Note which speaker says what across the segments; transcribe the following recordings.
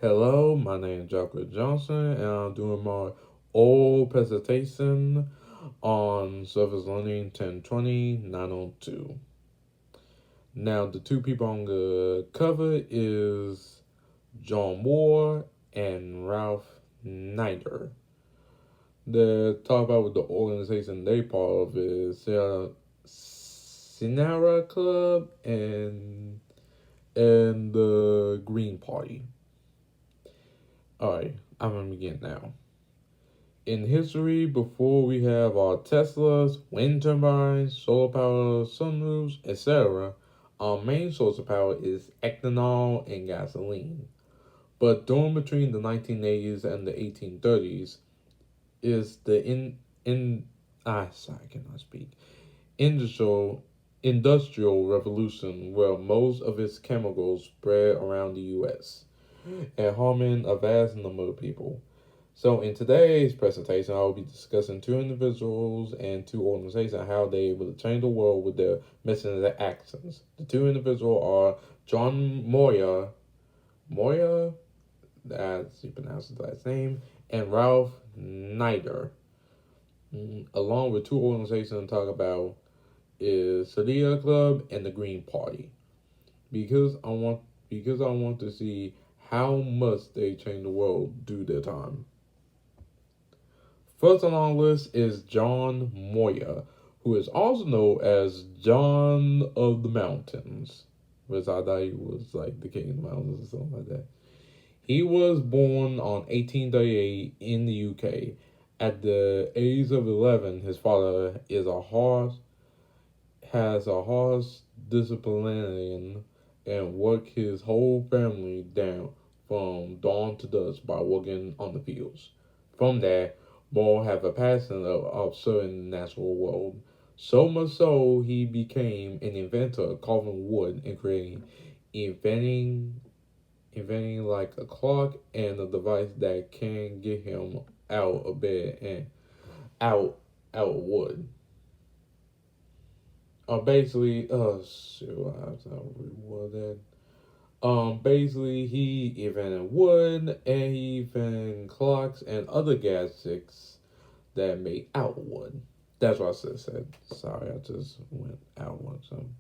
Speaker 1: Hello, my name is Jacquez Johnson, and I'm doing my oral presentation on Service Learning 1020-902. Now, the two people I'm going to cover is John Moore and Ralph Nider. The talk about what the organization they part of is Sinara Club and the Green Party. Alright, I'm gonna begin now. In history, before we have our Teslas, wind turbines, solar power, sunroofs, etc., our main source of power is ethanol and gasoline. But during between the 1980s and the 1830s is the sorry, I cannot speak. Industrial revolution where most of its chemicals spread around the US and harming a vast number of people. So in today's presentation, I will be discussing two individuals and two organizations, how they able to change the world with their mission and their actions. The two individuals are John Moyer, that's you pronounce his last name, and Ralph Nider. Along with two organizations to talk about is Sadia Club and the Green Party. Because I want to see how much they change the world due their time. First on our list is John Moyer, who is also known as John of the Mountains, which I thought he was like the king of the mountains or something like that. He was born on 1838 in the UK. At the age of 11, his father has a harsh disciplinarian and worked his whole family down from dawn to dusk by working on the fields. From there, Moore have a passion of observing the natural world. So much so, he became an inventor of carving wood and inventing like a clock and a device that can get him out of bed and out of wood. Basically, shoot, I have to reword that. Basically, he invented wood and he invented clocks and other gadgets that made out of wood. That's what I should have said. Sorry, I just went out one some.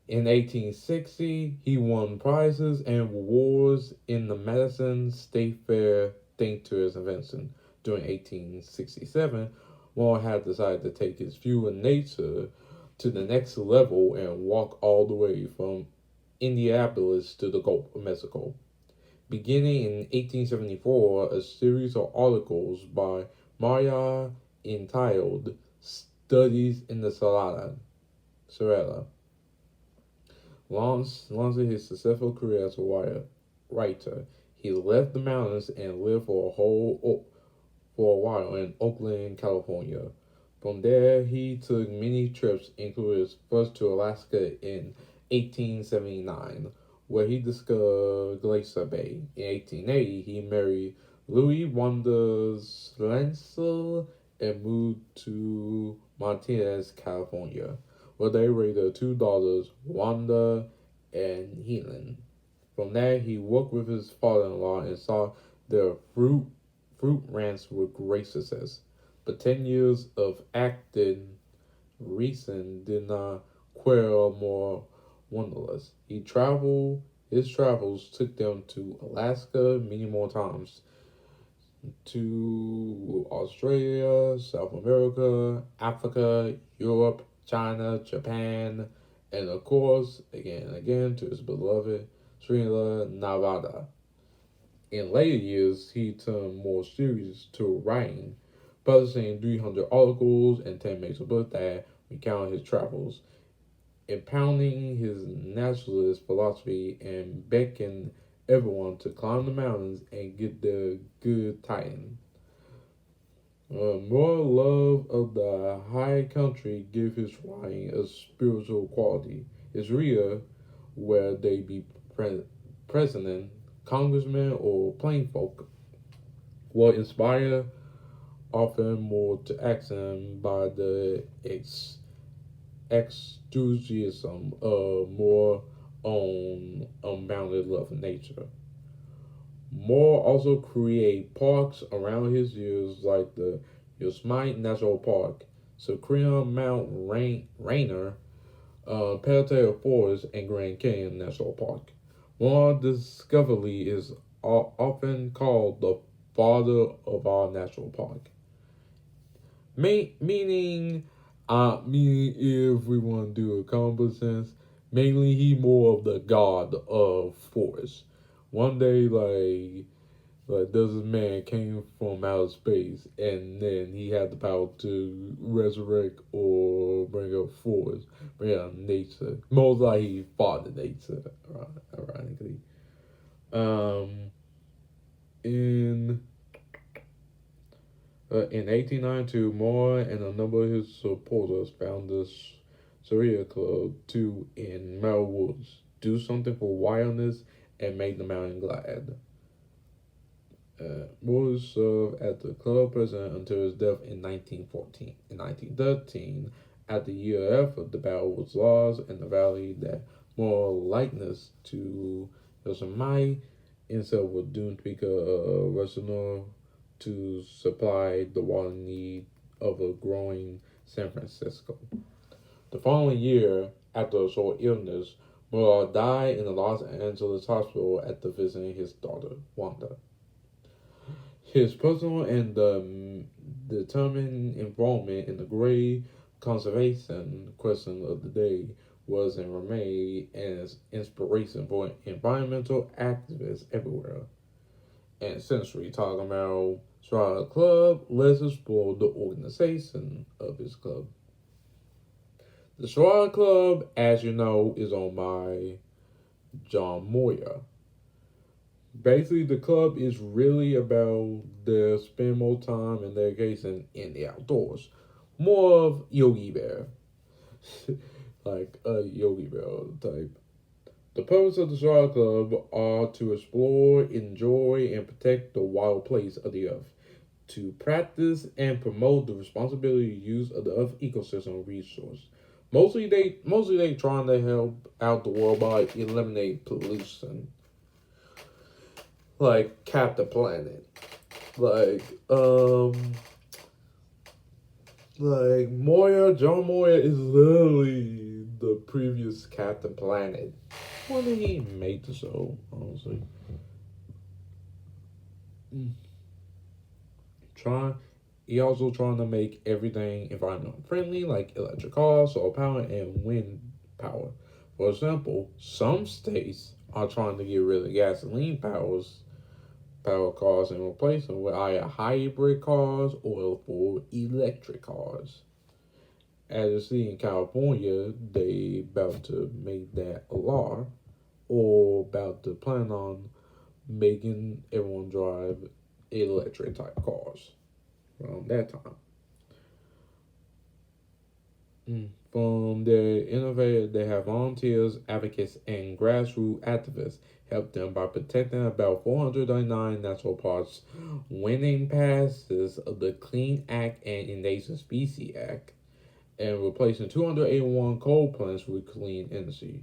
Speaker 1: In 1860, he won prizes and rewards in the Madison State Fair thanks to his invention. During 1867, Moore had decided to take his view of nature to the next level and walk all the way from Indianapolis to the Gulf of Mexico. Beginning in 1874, a series of articles by Maya entitled Studies in the Sahara launched his successful career as a writer. He left the mountains and lived for a while in Oakland, California. From there, he took many trips, including his first to Alaska in 1879, where he discovered Glacier Bay. In 1880, he married Louis Wanda Slensel and moved to Martinez, California, where they raised their two daughters, Wanda and Helen. From there, he worked with his father-in-law and saw their fruit ranch with great success. But 10 years of acting reason did not quell more wanderlust. His travels took them to Alaska many more times, to Australia, South America, Africa, Europe, China, Japan, and of course, again and again, to his beloved Srinagar, Nevada. In later years, he turned more serious to writing, publishing 300 articles and 10 major books that recount his travels, impounding his naturalist philosophy and beckoning everyone to climb the mountains and get their good titan. More love of the high country give his writing a spiritual quality. His reader, where they be president, congressman, or plain folk, will inspire often more to action by the enthusiasm of more on unbounded love of nature. Moore also create parks around his years like the Yosemite National Park, Secretum Mount Rainier, Pelletier Forest, and Grand Canyon National Park. Moore Discovery is often called the father of our national park. Meaning, meaning if we want to do a common sense, mainly he more of the god of forest. One day, does this man came from outer space, and then he had the power to resurrect or bring up force, bring up nature. Most likely, he fought the nature, ironically. Um, in in 1892, Moore and a number of his supporters founded the SRVL-1020 in Merrill Woods. Do something for wildness and make the mountain glad. Moore served as the club president until his death in 1914. In 1913, at the year after the battle was lost in the valley, that more likeness to Yosemite himself was doomed to become Rushmore to supply the water need of a growing San Francisco. The following year, after a short illness, Moore died in the Los Angeles hospital after visiting his daughter, Wanda. His personal and determined involvement in the great conservation question of the day was and remained as inspiration for environmental activists everywhere. And since we're talking about Strata Club, let's explore the organization of his club. The Strata Club, as you know, is owned by John Moyer. Basically, the club is really about their spend more time and dedication in the outdoors. More of Yogi Bear. Like a Yogi Bear type. The purpose of the Strata Club are to explore, enjoy, and protect the wild place of the earth, to practice and promote the responsibility use of the earth ecosystem resource. Mostly they trying to help out the world by eliminate pollution, like cap the planet, like John Moyer is literally the previous Captain Planet. When did he make the show, honestly? Trying he also trying to make everything environmental friendly, like electric cars, solar power, and wind power. For example, some states are trying to get rid of gasoline power cars and replace them with either hybrid cars or full electric cars. As you see in California, they about to make that a law, or about to plan on making everyone drive electric type cars around that time. From their innovators, they have volunteers, advocates, and grassroots activists help them by protecting about 439 natural parks, winning passes of the Clean Act and Endangered Species Act, and replacing 281 coal plants with clean energy.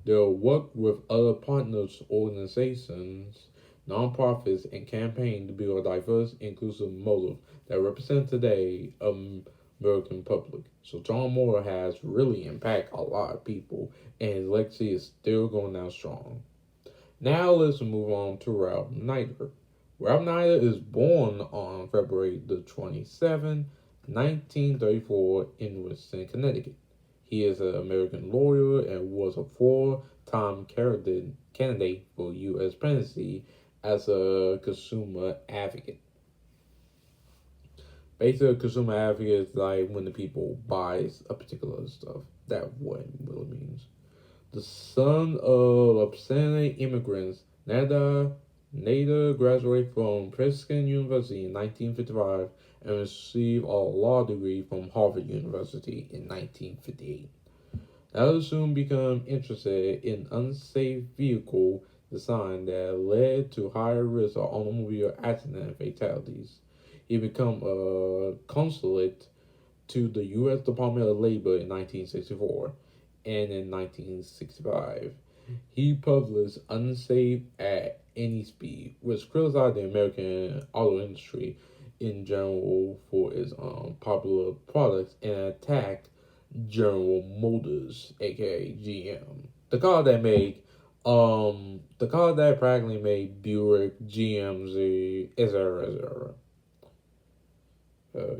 Speaker 1: They'll work with other partners, organizations, nonprofits, and campaign to build a diverse, inclusive motive that represents today American public. So John Moore has really impacted a lot of people, and his legacy is still going out strong. Now let's move on to Ralph Nader. Ralph Nader is born on February the 27th, 1934 in Winston, Connecticut. He is an American lawyer and was a four-time candidate for U.S. presidency as a consumer advocate. Basically, a consumer advocate is like when the people buys a particular stuff. That's what it really means. The son of Upstate immigrants, Nader graduated from Princeton University in 1955 and received a law degree from Harvard University in 1958. Nader soon became interested in unsafe vehicle design that led to higher risk of automobile accident and fatalities. He became a consulate to the U.S. Department of Labor in 1964, and in 1965, he published Unsafe any speed, which criticized the American auto industry in general for its popular products and attacked General Motors, aka GM. The car that practically made Buick, GMC, etc. Uh,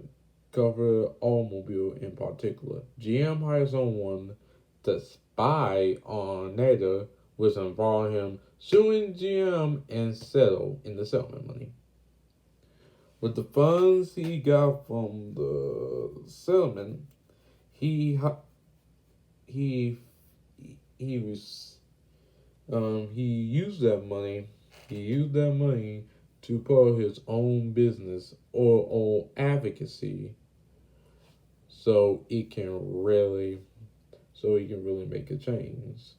Speaker 1: cover automobile in particular. GM hired someone to spy on Nader, which involved him suing GM and settle in the settlement money. With the funds he got from the settlement, he he he was he used that money. He used that money to put his own business or own advocacy, so it can really make a change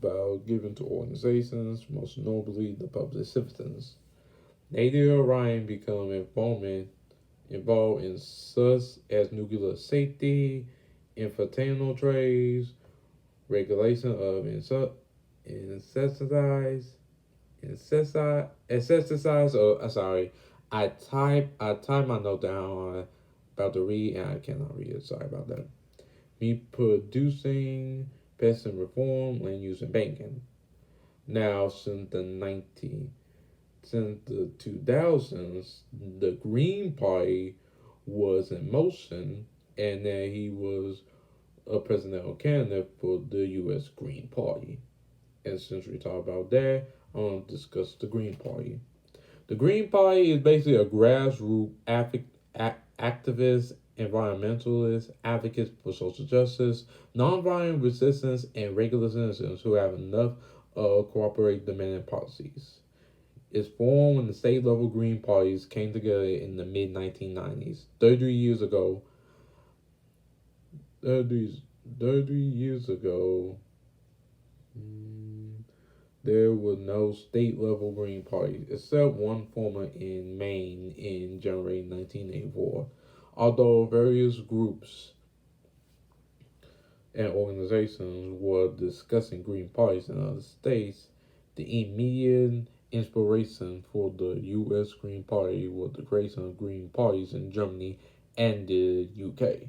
Speaker 1: by giving to organizations, most notably the public citizens. Native Orion become involved in such as nuclear safety, infotainment trades, regulation of insecticides, insecticides. Sorry, I type my note down about to read and I cannot read it. Sorry about that. Me producing pest and reform, land use and banking. Now since the 2000s, the Green Party was in motion, and then he was a presidential candidate for the U.S. Green Party. And since we talk about that, I want to discuss the Green Party. The Green Party is basically a grassroots activist, environmentalist, advocates for social justice, nonviolent resistance, and regular citizens who have enough cooperate demanding policies. It's formed when the state level Green Parties came together in the mid 1990s. 30 years ago, there were no state level Green Parties except one former in Maine in January 1984. Although various groups and organizations were discussing Green Parties in other states, the immediate inspiration for the U.S. Green Party was the creation of Green Parties in Germany and the UK,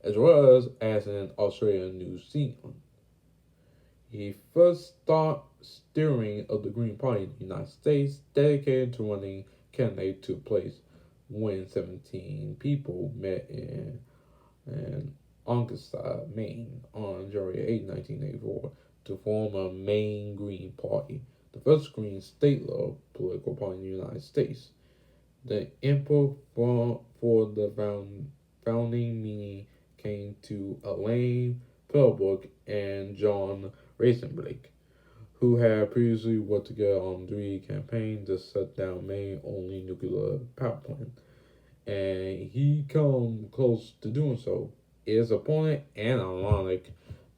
Speaker 1: as well as in Australia and New Zealand. He first started steering of the Green Party in the United States, dedicated to running candidates, took place when 17 people met in Augusta, Maine, on January 8, 1984, to form a Maine Green Party, the first Green state-level political party in the United States. The input for the founding meeting came to Elaine Pellbrook and John Rasenblake, who had previously worked together on 3 campaigns to shut down Maine-only nuclear power plant, and he come close to doing so. It is appointed and ironic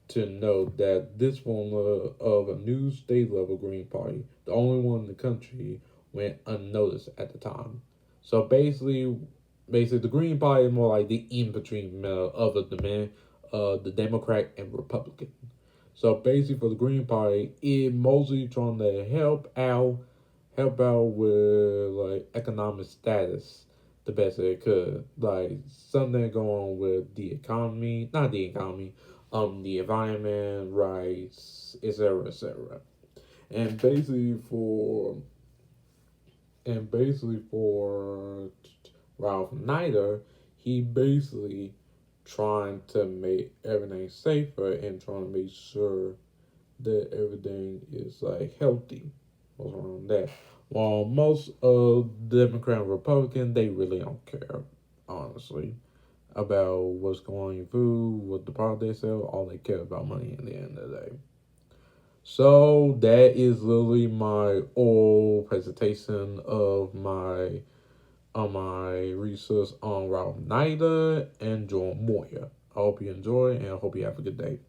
Speaker 1: to note that this formula of a new state-level Green Party, the only one in the country, went unnoticed at the time. So basically, the Green Party is more like the in-between of the Democrat and Republican. So basically, for the Green Party, it mostly trying to help out with like economic status the best it could. Like something going on with the economy, not the economy, the environment, rights, etc. And basically for Ralph Nader, he basically trying to make everything safer and trying to make sure that everything is like healthy. What's wrong with that? While most of Democrat and Republican, they really don't care, honestly, about what's going on in food, what the product they sell. All they care about money at the end of the day. So that is literally my oral presentation of my research on Ralph Nader and John Moyer. I hope you enjoy and I hope you have a good day.